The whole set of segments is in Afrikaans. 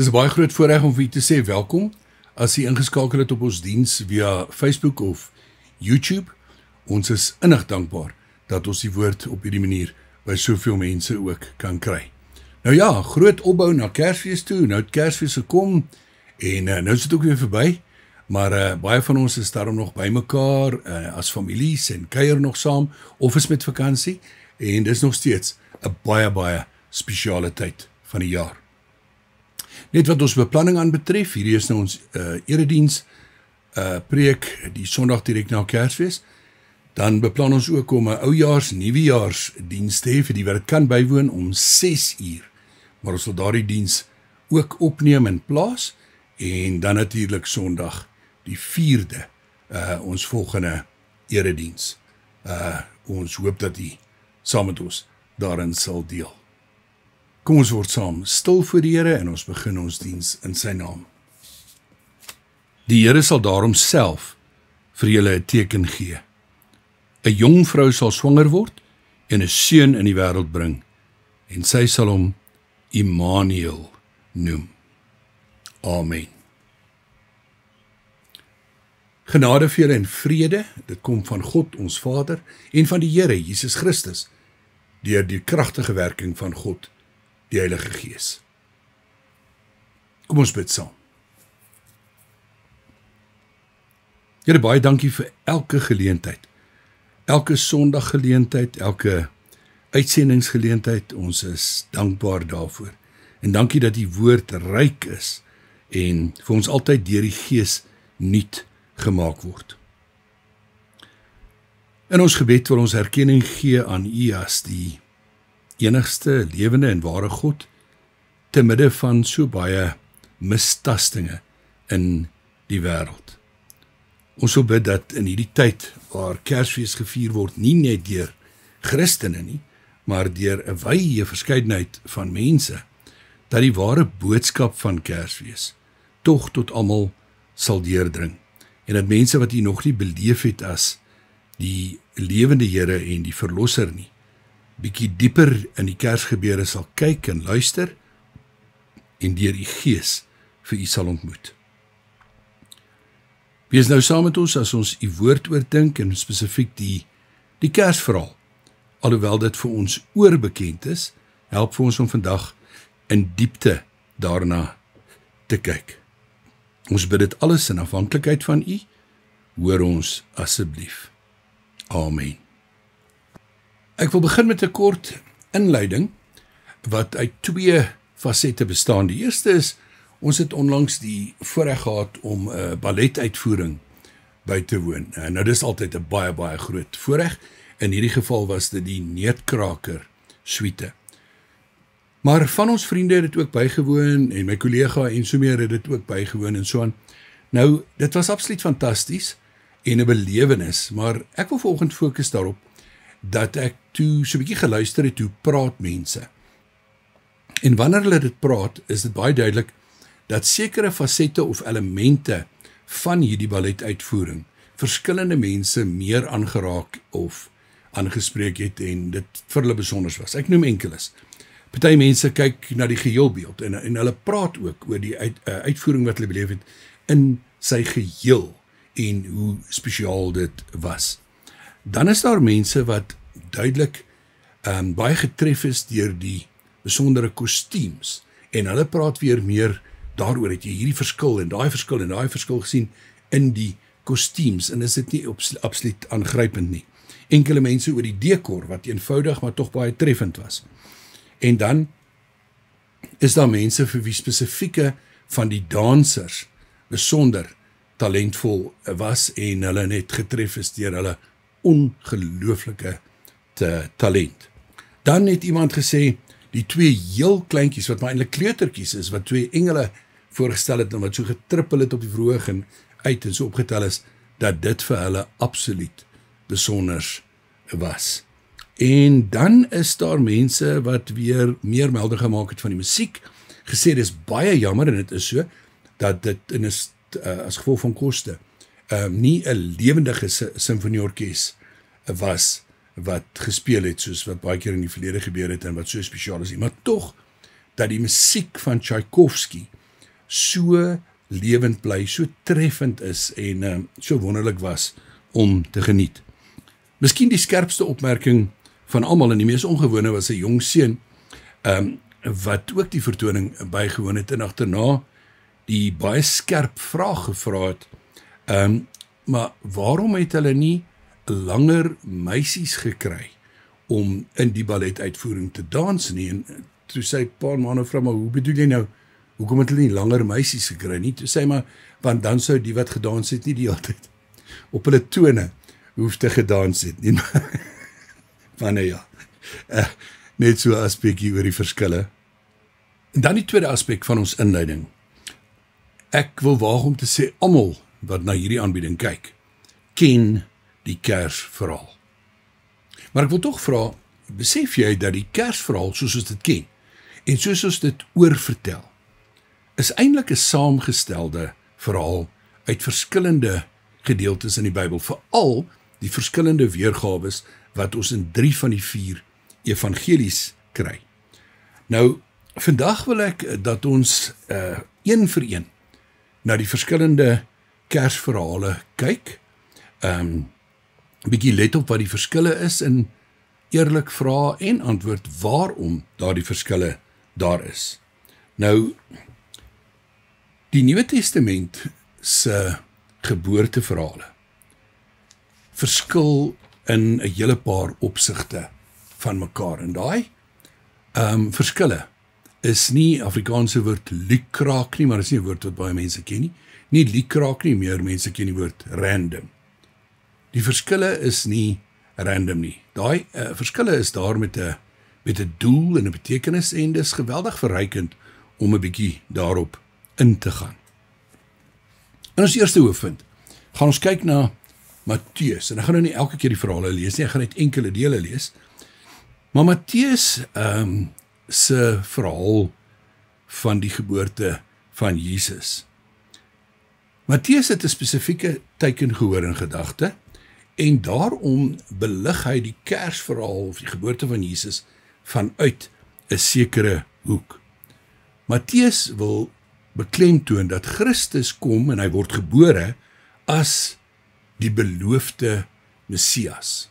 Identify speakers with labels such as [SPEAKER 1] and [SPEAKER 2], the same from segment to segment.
[SPEAKER 1] Dis 'n baie groot voorreg om vir u te sê welkom as u ingeskakel het op ons diens via Facebook of YouTube. Ons is innig dankbaar dat ons die woord op hierdie manier by soveel mense ook kan kry. Nou ja, groot opbou na Kersfees toe. Nou het Kersfees gekom en nou is dit ook weer verby. Maar baie van ons is daarom nog bymekaar as families en kuier nog saam of is met vakansie en dis nog steeds 'n baie spesiale tyd van die jaar. Net wat ons beplanning aanbetref, hierdie is nou ons erediens preek die Sondag direk na Kersfees. Dan beplan ons ook om 'n oujaars, nuwejaarsdiens te hê vir die wat dit kan bywoon om 6 uur. Maar ons sal daardie diens ook opneem en plaas en dan natuurlik Sondag die 4de ons volgende erediens. Ons hoop dat u saam met ons daarin sal deel. Kom ons word saam stil voor die Here en ons begin ons diens in sy naam. Die Here sal daarom self vir julle 'n teken gee. 'n Jong vrou sal swanger word en 'n seun in die wêreld bring en sy sal hom Immanuel noem. Amen. Genade vir julle en vrede, dit kom van God ons Vader en van die Here Jesus Christus, deur die kragtige werking van God, die Heilige Gees. Kom ons bid saam. Here, baie dankie vir elke geleentheid, elke Sondaggeleentheid, elke uitsendingsgeleentheid. Ons is dankbaar daarvoor. En dankie dat die woord ryk is en vir ons altyd deur die Gees nuut gemaak word. In ons gebed wil ons erkenning gee aan U as die enigste lewende en ware God, te midde van so baie mistastinge in die wêreld. Ons wil bid dat in hierdie tyd waar Kersfees gevier word, nie net deur Christene nie, maar deur 'n wye verskeidenheid van mense, dat die ware boodskap van Kersfees tog tot almal sal deurdring. En dat mense wat U nog nie beleef het as die lewende Here en die Verlosser nie, bietjie dieper in die Kersgebeure sal kyk en luister en deur die Gees vir U sal ontmoet. Wees nou saam met ons as ons U woord oordink en spesifiek die Kersverhaal. Alhoewel dit vir ons oorbekend is, help vir ons om vandag in diepte daarna te kyk. Ons bid dit alles in afhanklikheid van U. Hoor ons asseblief. Amen. Ek wil begin met 'n kort inleiding wat uit 2 fasette bestaan. Die eerste is, ons het onlangs die voorreg gehad om 'n balletuitvoering by te woon. Nou dis altyd 'n baie groot voorreg. In hierdie geval was dit die Neetkraker suite. Maar van ons vriende het dit ook bygewoon en my kollega en so meer het dit ook bygewoon en so aan. Nou, dit was absoluut fantasties en 'n belewenis, maar ek wil vanoggend fokus daarop dat ek toe so 'n bietjie geluister het hoe praat mense. En wanneer hulle dit praat, is dit baie duidelik dat sekere fasette of elemente van hierdie balletuitvoering verskillende mense meer aangeraak of aangespreek het en dit vir hulle besonders was. Ek noem enkeles. Party mense kyk na die geheelbeeld en hulle praat ook oor die uitvoering wat hulle beleef het in sy geheel en hoe spesiaal dit was. Dan is daar mense wat duidelik baie getref is deur die besondere kostuums en hulle praat weer meer daaroor het jy hierdie verskil en daai verskil gesien in die kostuums en is dit nie absoluut aangrypend nie. Enkele mense oor die dekor wat eenvoudig maar tog baie treffend was. En dan is daar mense vir wie spesifieke van die dansers besonder talentvol was en hulle net getref is deur hulle ongelooflike talent. Dan het iemand gesê, die 2 heel kleintjies wat maar eintlik kleutertjies is, wat 2 engele voorgestel het en wat so getrippel het op die verhoog en uit en so opgetel is, dat dit vir hulle absoluut besonders was. En dan is daar mense wat weer meer melding gemaak het van die musiek, gesê dis baie jammer en dit is so, dat dit in is as gevolg van koste nie 'n lewendige simfonieorkes was wat gespeel het soos wat baie keer in die verlede gebeur het en wat so spesiaal is nie, maar tog dat die musiek van Tchaikovsky so lewend bly, so treffend is en so wonderlik was om te geniet. Miskien die skerpste opmerking van almal en die mees ongewone was 'n jong seun wat ook die vertoning bygewoon het en agterna die baie skerp vraag gevra het, maar waarom het hulle nie langer meisies gekry om in die balletuitvoering te dans nie? En toe sê 'n paar maande vra, maar hoe bedoel jy nou, hoekom het hulle nie langer meisies gekry nie? Toe sê maar, want dan sou die wat gedans het nie die hele tyd op hulle tone hoef te gedans het nie. Maar nou ja, net so 'n aspekkie oor die verskille. En dan die tweede aspek van ons inleiding. Ek wil waag om te sê, almal wat na hierdie aanbieding kyk, ken die Kersverhaal. Maar ek wil tog vra, besef jy dat die Kersverhaal, soos ons dit ken, en soos ons dit oorvertel, is eintlik 'n saamgestelde verhaal uit verskillende gedeeltes in die Bybel, veral die verskillende weergawes wat ons in 3 van die 4 evangelies kry. Nou, vandag wil ek dat ons een vir een na die verskillende Kersverhale kyk, bietjie let op wat die verskille is en eerlik vra en antwoord waarom daardie verskille daar is. Nou, die Nuwe Testament se geboorteverhale verskil in 'n hele paar opsigte van mekaar. En daai verskille is nie Afrikaanse woord lukraak nie, maar is nie 'n woord wat baie mense ken nie. Nie lukraak nie, meer mense ken die woord random. Die verskille is nie random nie. Daai verskille is daar met 'n doel en 'n betekenis en dis geweldig verrykend om 'n bietjie daarop in te gaan. In ons eerste hoofpunt gaan ons kyk na Matteus, en ek gaan nou nie elke keer die verhale lees nie, ek gaan net enkele dele lees, maar Matteus se verhaal van die geboorte van Jesus. Matteus het 'n spesifieke teken gehoor in gedagte, en daarom belig hy die Kersverhaal of die geboorte van Jesus vanuit 'n sekere hoek. Matteus wil beklemtoon dat Christus kom en hy word gebore as die beloofde Messias.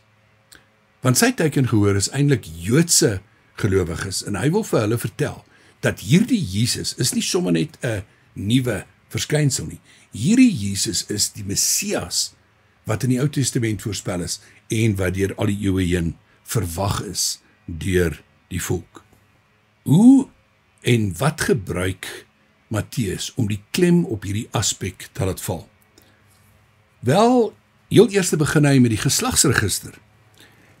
[SPEAKER 1] Want sy tekengehoor is eintlik Joodse gelowiges en hy wil vir hulle vertel dat hierdie Jesus is nie sommer net 'n nuwe verskynsel nie. Hierdie Jesus is die Messias wat in die Ou Testament voorspel is en wat deur al die eeue heen verwag is deur die volk. Hoe en wat gebruik Matteus om die klem op hierdie aspek te laat val? Wel, heel eers begin hy met die geslagsregister.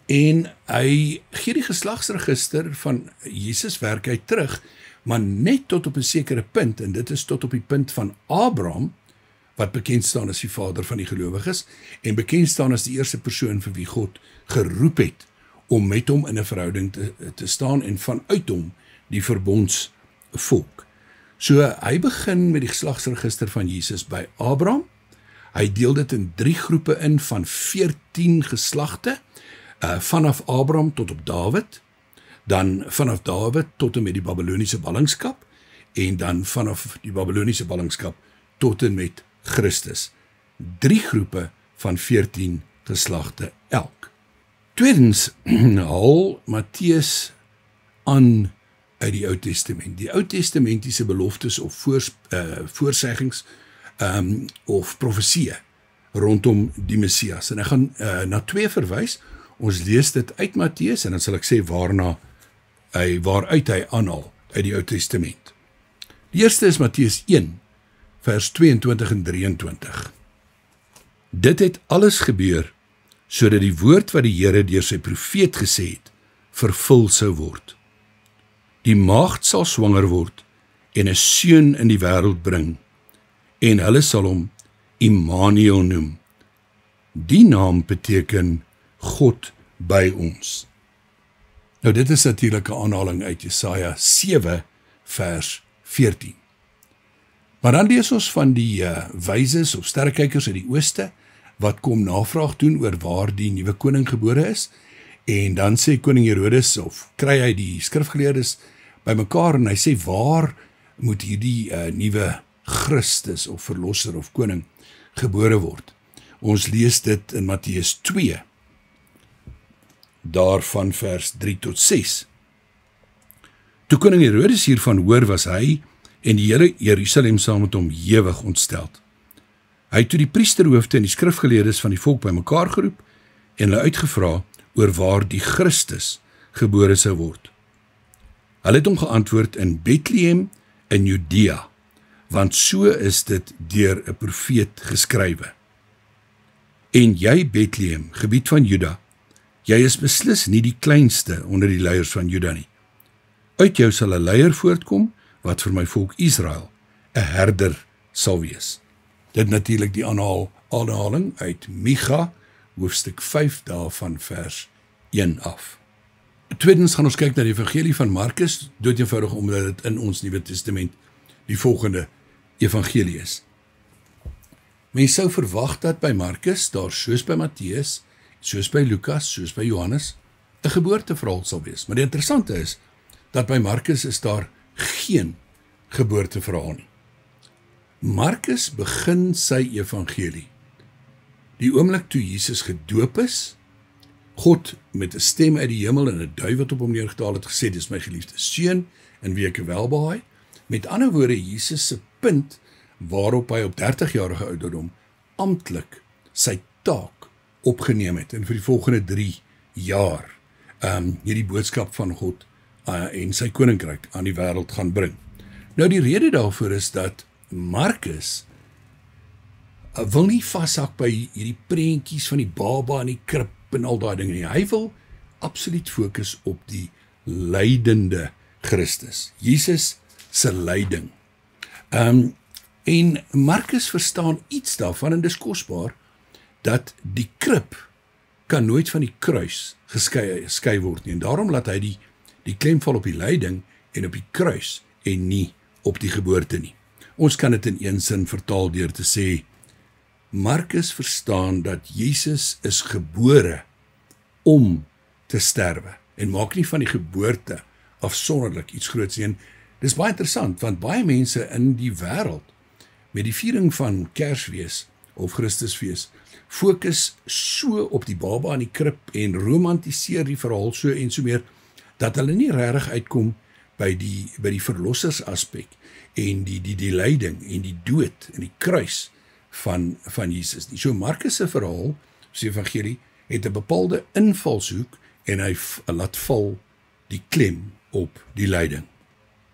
[SPEAKER 1] En hy gee die geslagsregister van Jesus werk hy terug, maar net tot op 'n sekere punt, en dit is tot op die punt van Abraham, wat bekend staan as die vader van die gelowiges, en bekend staan as die eerste persoon vir wie God geroep het, om met hom in 'n verhouding te staan, en vanuit hom die verbondsvolk. So, hy begin met die geslagsregister van Jesus by Abraham. Hy deel dit in 3 groepe in van 14 geslagte, vanaf Abraham tot op Dawid, dan vanaf Dawid tot en met die Babyloniese ballingskap, en dan vanaf die Babyloniese ballingskap tot en met Christus. 3 groepe van 14 geslagte elk. Tweedens haal Matteus aan uit die Ou Testament. Die Ou Testamentiese beloftes of voorseggings of profesieë rondom die Messias. En ek gaan na 2 verwys. Ons lees dit uit Matteus en dan sal ek sê waaruit hy aanhaal uit die Ou Testament. Die eerste is Matteus 1, vers 22 en 23. Dit het alles gebeur, sodat die woord wat die Here deur sy profeet gesê het, vervul sou word. Die maagd sal swanger word en 'n seun in die wêreld bring, en hulle sal hom Immanuel noem. Die naam beteken God by ons. Nou dit is natuurlik 'n aanhaling uit Jesaja 7 vers 14. Maar dan lees ons van die wyses of sterrekykers uit die ooste, wat kom navraag doen oor waar die nuwe koning gebore is, en dan sê koning Herodes, of kry hy die skrifgeleerdes bymekaar, en hy sê, waar moet hierdie nuwe Christus of verlosser of koning gebore word. Ons lees dit in Matteus 2, daarvan vers 3 tot 6. Toe koning Herodes hiervan hoor, was hy en die hele Jerusalem saam met hom ewig ontsteld. Hy het toe die priesterhoofde en die skrifgeleerdes van die volk bymekaar geroep en hulle uitgevra oor waar die Christus gebore sou word. Hulle het hom geantwoord in Bethlehem in Judea, want so is dit deur 'n profeet geskrywe. En jy, Bethlehem, gebied van Juda, jy is beslis nie die kleinste onder die leiers van Juda nie. Uit jou sal 'n leier voortkom, wat vir my volk Israel 'n herder sal wees. Dit natuurlik die aanhaling uit Micha, hoofstuk 5, daarvan vers 1 af. Tweedens gaan ons kyk na die evangelie van Markus, doodeenvoudig omdat dit in ons Nuwe Testament die volgende evangelie is. Mens sou verwag dat by Markus, daar soos by Matteus, soos by Lukas, soos by Johannes, 'n geboorteverhaal sal wees. Maar die interessante is, dat by Markus is daar geen geboorteverhaal nie. Markus begin sy evangelie die oomblik toe Jesus gedoop is, God met 'n stem uit die hemel en 'n duif wat op hom neergedaal het gesê, dis my geliefde seun, in wie ek welbehaag. Met ander woorde, Jesus se punt waarop hy op 30-jarige ouderdom amptelik sy taak opgeneem het en vir die volgende 3 jaar hierdie boodskap van God en sy koninkryk aan die wêreld gaan bring. Nou die rede daarvoor is dat Markus wil nie vashak by hierdie prentjies van die baba in die krib en al daai dinge nie. Hy wil absoluut fokus op die lydende Christus, Jesus se lyding. En Markus verstaan iets daarvan, en dis kosbaar, dat die krib kan nooit van die kruis geskei word nie, en daarom laat hy die klem val op die lyding en op die kruis, en nie op die geboorte nie. Ons kan dit in een sin vertaal deur te sê, Markus verstaan dat Jesus is gebore om te sterwe, en maak nie van die geboorte afsonderlik iets groots nie. Dis baie interessant, want baie mense in die wêreld, met die viering van Kersfees of Christusfees, fokus so op die baba in die krib en romantiseer die verhaal so en so meer, dat hulle nie regtig uitkom by die verlossers aspek en die lyding en die dood en die kruis van Jesus nie. So Markus se verhaal, sy evangelie, het 'n bepaalde invalshoek en hy laat val die klem op die lyding.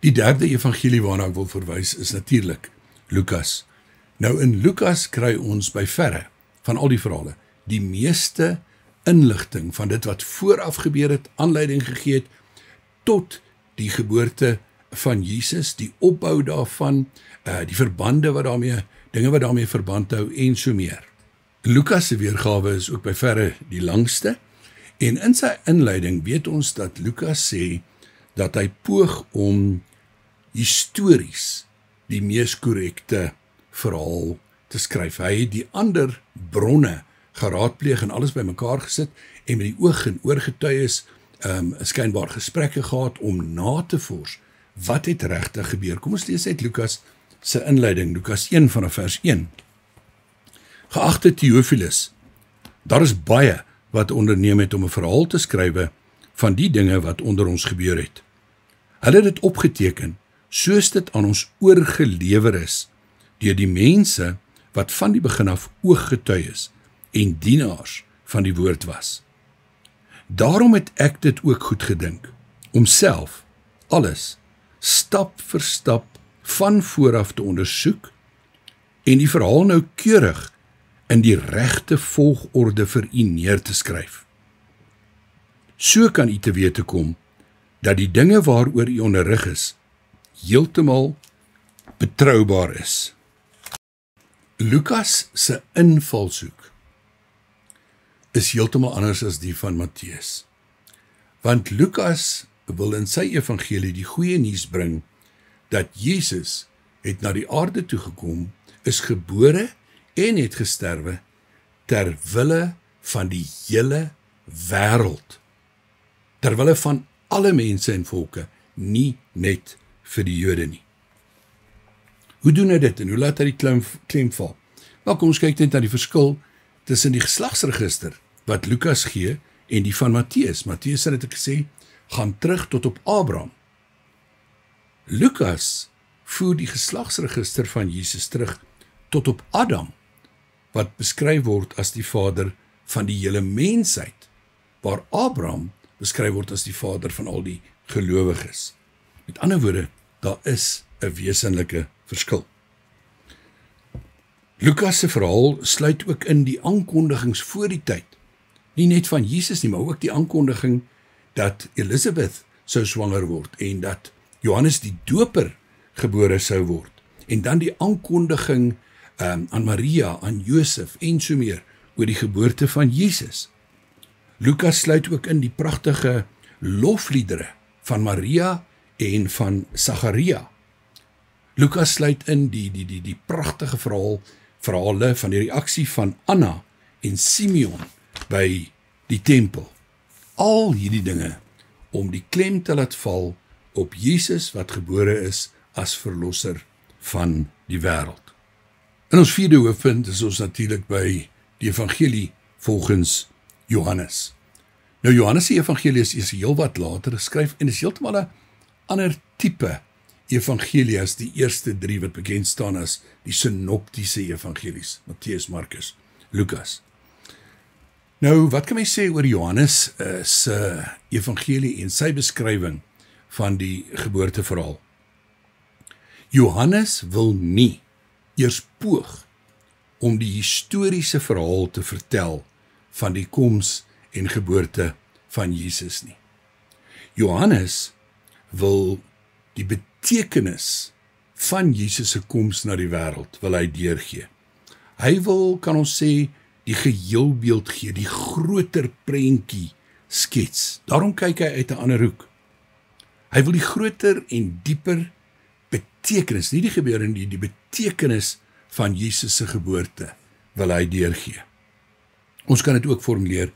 [SPEAKER 1] Die derde evangelie waarna ek wil verwys is natuurlik Lukas. Nou in Lukas kry ons by verre van al die verhale die meeste inligting van dit wat vooraf gebeur het, aanleiding gegee het tot die geboorte van Jesus, die opbou daarvan, die verbande wat daarmee, dinge wat daarmee verband hou en so meer. Lukas se weergawe is ook by verre die langste, en in sy inleiding weet ons dat Lukas sê dat hy poog om histories die mees korrekte verhaal te skryf. Hy het die ander bronne geraadpleeg en alles bymekaar gesit en met die oog en oorgetuies skynbaar gesprekke gehad om na te vors wat het regtig gebeur. Kom ons lees uit Lukas se inleiding, Lukas 1 vanaf vers 1. Geagte Theophilus, daar is baie wat onderneem het om 'n verhaal te skrywe van die dinge wat onder ons gebeur het. Hulle het dit opgeteken, soos dit aan ons oorgelewer is, deur die mense wat van die begin af ooggetuies en dienaars van die woord was. Daarom het ek dit ook goed gedink, om self alles stap vir stap van vooraf te ondersoek en die verhaal noukeurig in die regte volgorde vir u neer te skryf. So kan u te wete kom dat die dinge waaroor u onderrig is, heeltemal betroubaar is. Lukas se invalshoek is heeltemal anders as die van Matteus. Want Lukas wil in sy evangelie die goeie nuus bring dat Jesus het na die aarde toe gekom, is gebore en het gesterwe ter wille van die hele wêreld. Ter wille van alle mense en volke, nie net vir die Jode nie. Hoe doen hy dit en hoe laat hy die klem val? Wel, kom ons kyk net na die verskil tussen die geslagsregister wat Lukas gee en die van Matteus. Matteus het dit gesê, gaan terug tot op Abraham. Lukas voer die geslagsregister van Jesus terug tot op Adam, wat beskryf word as die vader van die hele mensheid, waar Abraham beskryf word as die vader van al die gelowiges. Met ander woorde, daar is 'n wesenlike verskil. Lukas se verhaal sluit ook in die aankondigings voor die tyd. Nie net van Jesus nie, maar ook die aankondiging dat Elisabeth sou swanger word en dat Johannes die Doper gebore sou word. En dan die aankondiging aan Maria, aan Josef en so meer oor die geboorte van Jesus. Lukas sluit ook in die pragtige lofliedere van Maria en van Sagaria. Lukas sluit in die pragtige verhale van die reaksie van Anna en Simeon by die tempel. Al hierdie dinge om die klem te laat val op Jesus wat gebore is as verlosser van die wêreld. In ons vierde hoofpunt is ons natuurlik by die evangelie volgens Johannes. Nou Johannes se evangelie is heel wat later geskryf en is heeltemal 'n ander tipe evangelie as die eerste 3 wat bekend staan as die synoptiese evangelies, Matteus, Markus, Lukas. Nou, wat kan my sê oor Johannes se evangelie en sy beskrywing van die geboorteverhaal? Johannes wil nie eers poog om die historiese verhaal te vertel van die koms en geboorte van Jesus nie. Johannes wil die betekenis van Jesus se koms na die wêreld wil hy deurgee. Hy wil, kan ons sê, die geheelbeeld gee, die groter prentjie skets. Daarom kyk hy uit 'n ander hoek. Hy wil die groter en dieper betekenis, nie die gebeure nie, die betekenis van Jesus se geboorte wil hy deurgee. Ons kan dit ook formuleer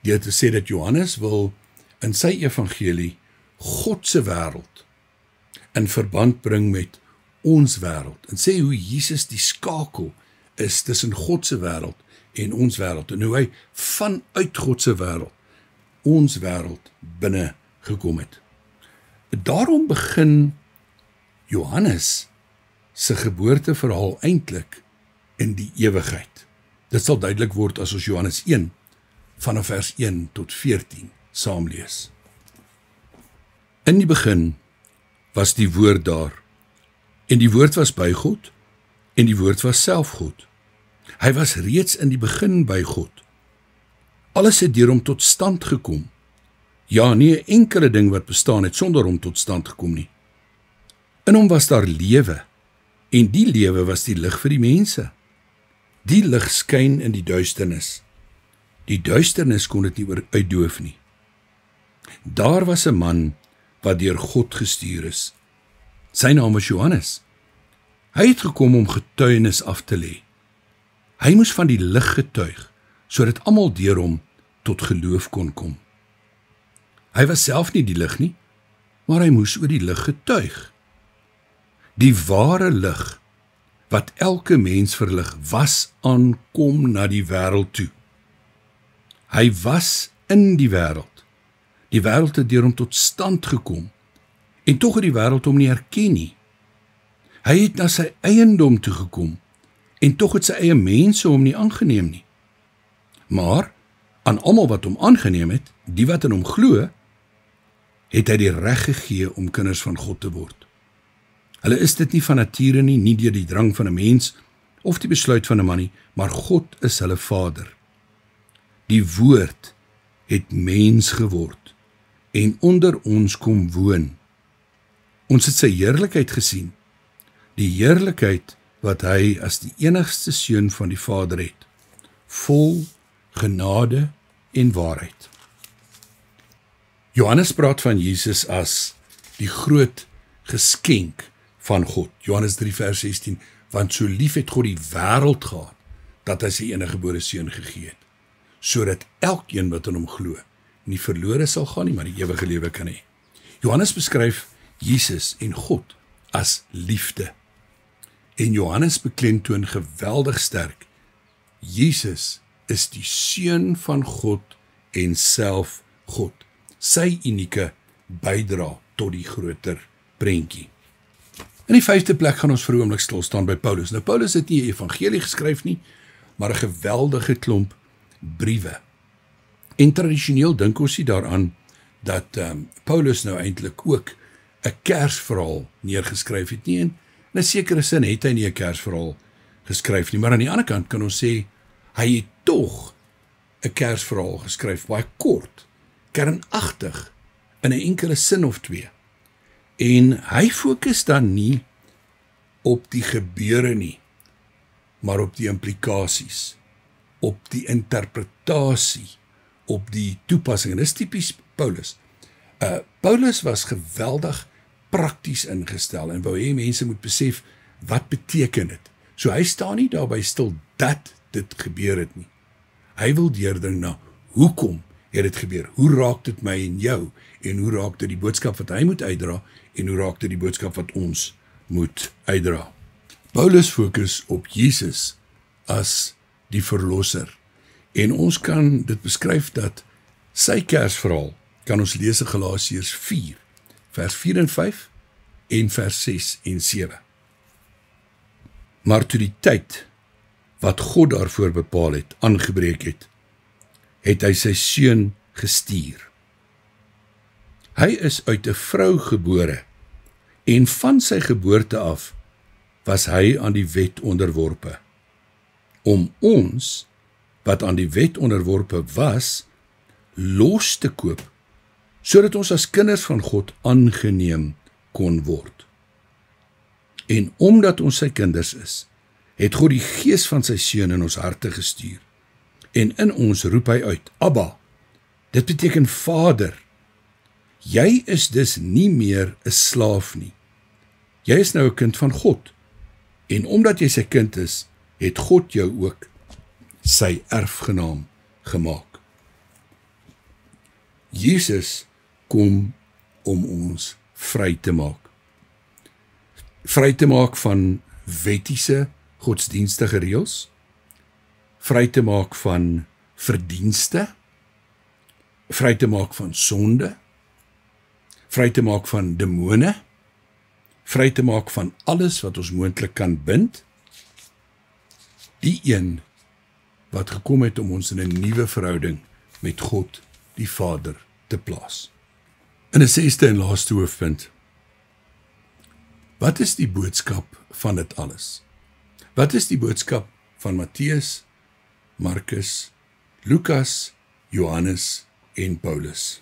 [SPEAKER 1] deur te sê dat Johannes wil in sy evangelie God se wêreld in verband bring met ons wêreld en sê hoe Jesus die skakel is tussen God se wêreld en ons wêreld en hoe hy vanuit God se wêreld ons wêreld binne gekom het. Daarom begin Johannes se geboorteverhaal eintlik in die ewigheid. Dit sal duidelik word as ons Johannes 1 vanaf vers 1 tot 14 saamlees. In die begin was die woord daar, en die woord was by God, en die woord was self God. Hy was reeds in die begin by God. Alles het deur hom tot stand gekom. Ja, nie 'n enkele ding wat bestaan het sonder hom tot stand gekom nie. In hom was daar lewe, en die lewe was die lig vir die mense. Die lig skyn in die duisternis. Die duisternis kon dit nie uitdoof nie. Daar was 'n man wat deur God gestuur is. Sy naam was Johannes. Hy het gekom om getuienis af te lê. Hy moes van die lig getuig, sodat almal deur hom tot geloof kon kom. Hy was self nie die lig nie, maar hy moes oor die lig getuig. Die ware lig, wat elke mens verlig, was aankom na die wêreld toe. Hy was in die wêreld. Die wêreld het deur hom tot stand gekom, en tog het die wêreld hom nie herken nie. Hy het na sy eiendom toe gekom, en tog het sy eie mense hom nie aangeneem nie. Maar, aan almal wat hom aangeneem het, die wat in hom glo, het hy die reg gegee om kinders van God te word. Hulle is dit nie van nature nie deur die drang van 'n mens, of die besluit van 'n man nie, maar God is hulle Vader. Die woord het mens geword, en onder ons kom woon. Ons het sy heerlikheid gesien, die heerlikheid wat hy as die enigste seun van die Vader het, vol genade en waarheid. Johannes praat van Jesus as die groot geskenk van God. Johannes 3 vers 16, want so lief het God die wêreld gehad, dat hy sy eniggebore seun gegee het, sodat elkeen wat in hom glo, nie verlore sal gaan nie, maar die ewige lewe kan hê. Johannes beskryf Jesus en God as liefde. En Johannes beklemtoon geweldig sterk, Jesus is die Seun van God en self God, sy unieke bydra tot die groter prentjie. In die 5de plek gaan ons vir 'n oomblik stil staan by Paulus. Nou Paulus het nie 'n evangelie geskryf nie, maar 'n geweldige klomp briewe. En tradisioneel dink ons nie daaraan dat Paulus nou eintlik ook 'n Kersverhaal neergeskryf het nie. En in 'n sekere sin het hy nie 'n Kersverhaal geskryf nie, maar aan die ander kant kan ons sê hy het tog 'n Kersverhaal geskryf, baie kort, kernagtig, in 'n enkele sin of twee. En hy fokus dan nie op die gebeure nie, maar op die implikasies, op die interpretasie, op die toepassing. En dis tipies Paulus. Paulus was geweldig prakties ingestel en wou hê mense moet besef, wat beteken dit? So hy staan nie daarby stil dat dit gebeur het nie. Hy wil deurdring na, hoekom het dit gebeur? Hoe raak dit my en jou? En hoe raak dit die boodskap wat hy moet uitdra? En hoe raak dit die boodskap wat ons moet uitdra? Paulus fokus op Jesus as die verlosser. En ons kan dit beskryf dat sy Kersverhaal kan ons lees in Galasiërs 4, vers 4 en 5 en vers 6 en 7. Maar toe die tyd wat God daarvoor bepaal het, aangebreek het, het hy sy seun gestuur. Hy is uit 'n vrou gebore en van sy geboorte af was hy aan die wet onderworpe, om ons, wat aan die wet onderworpe was, los te koop, sodat ons as kinders van God aangeneem kon word. En omdat ons sy kinders is, het God die gees van sy seun in ons harte gestuur. En in ons roep hy uit, Abba, dit beteken Vader. Jy is dus nie meer 'n slaaf nie. Jy is nou 'n kind van God. En omdat jy sy kind is, het God jou ook sy erfgenaam gemaak. Jesus kom om ons vry te maak. Vry te maak van wettiese godsdienstige reëls, vry te maak van verdienste, vry te maak van sonde, vry te maak van demone, vry te maak van alles wat ons moontlik kan bind, die een wat gekom het om ons in 'n nuwe verhouding met God, die Vader, te plaas. In 'n 6de en laaste hoofpunt, wat is die boodskap van dit alles? Wat is die boodskap van Matteus, Markus, Lukas, Johannes en Paulus?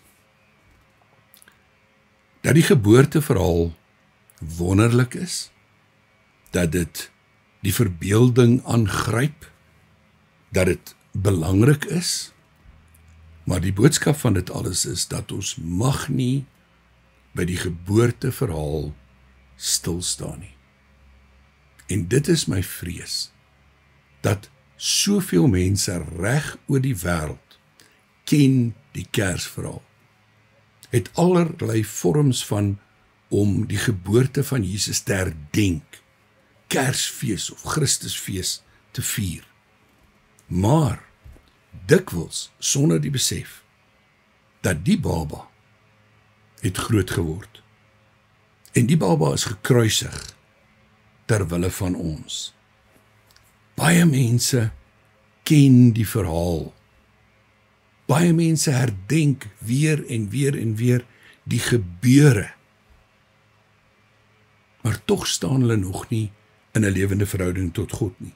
[SPEAKER 1] Dat die geboorteverhaal wonderlik is, dat dit die verbeelding aangryp, dat dit belangrik is, maar die boodskap van dit alles is dat ons mag nie by die geboorteverhaal stil staan nie. En dit is my vrees, dat soveel mense reg oor die wêreld ken die Kersverhaal, het allerlei vorms van om die geboorte van Jesus te herdenk, Kersfees of Christusfees te vier. Maar dikwels sonder die besef dat die baba het groot geword. En die baba is gekruisig ter wille van ons. Baie mense ken die verhaal. Baie mense herdenk weer en weer en weer die gebeure. Maar tog staan hulle nog nie in 'n lewende verhouding tot God nie.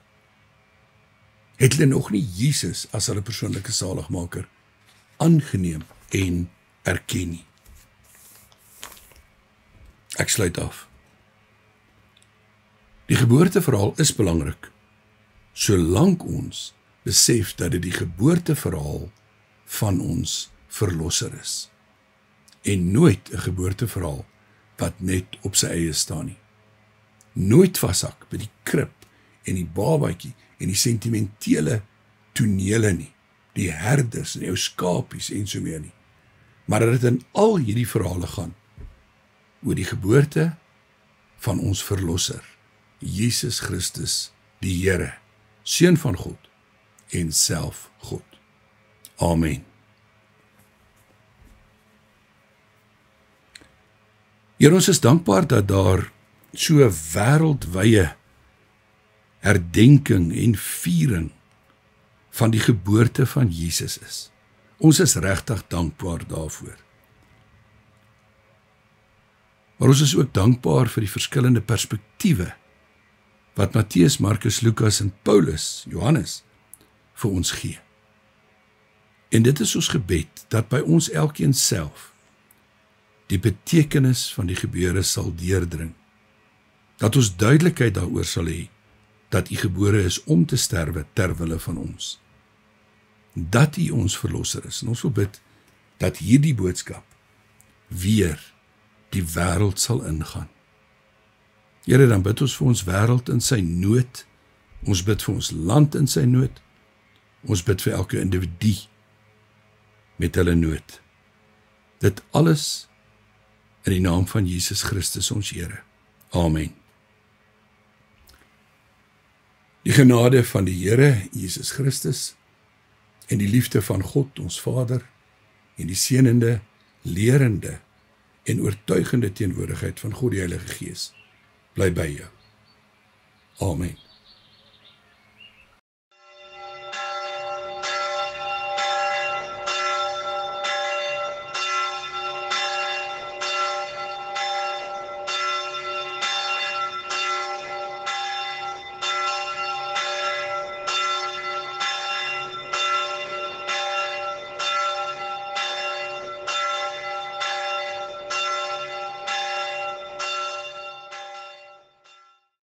[SPEAKER 1] Het hulle nog nie Jesus as hulle persoonlike saligmaker aangeneem en erken nie. Ek sluit af. Die geboorteverhaal is belangrik, solank ons besef dat dit die geboorteverhaal van ons verlosser is. En nooit 'n geboorteverhaal wat net op sy eie staan nie. Nooit vashak by die krib en die babatjie en die sentimentele tonele nie, die herders en die ou skapies en so meer nie. Maar dat dit in al hierdie verhale gaan oor die geboorte van ons verlosser, Jesus Christus, die Here, Seun van God en self God. Amen. Here, ons is dankbaar dat daar so 'n wêreldwye herdenking en viering van die geboorte van Jesus is. Ons is regtig dankbaar daarvoor. Maar ons is ook dankbaar vir die verskillende perspektiewe wat Matteus, Markus, Lukas en Paulus, Johannes, vir ons gee. En dit is ons gebed, dat by ons elkeen self die betekenis van die gebeure sal deurdring, dat ons duidelikheid daaroor sal hê, dat U gebore is om te sterwe ter wille van ons, dat U ons verlosser is, en ons wil bid, dat hierdie boodskap weer die wêreld sal ingaan. Here, dan bid ons vir ons wêreld in sy nood, ons bid vir ons land in sy nood, ons bid vir elke individu met hulle nood. Dit alles in die naam van Jesus Christus ons Here. Amen. Die genade van die Here Jesus Christus en die liefde van God ons Vader en die seënende, lerende en oortuigende teenwoordigheid van God die Heilige Gees bly by jou. Amen.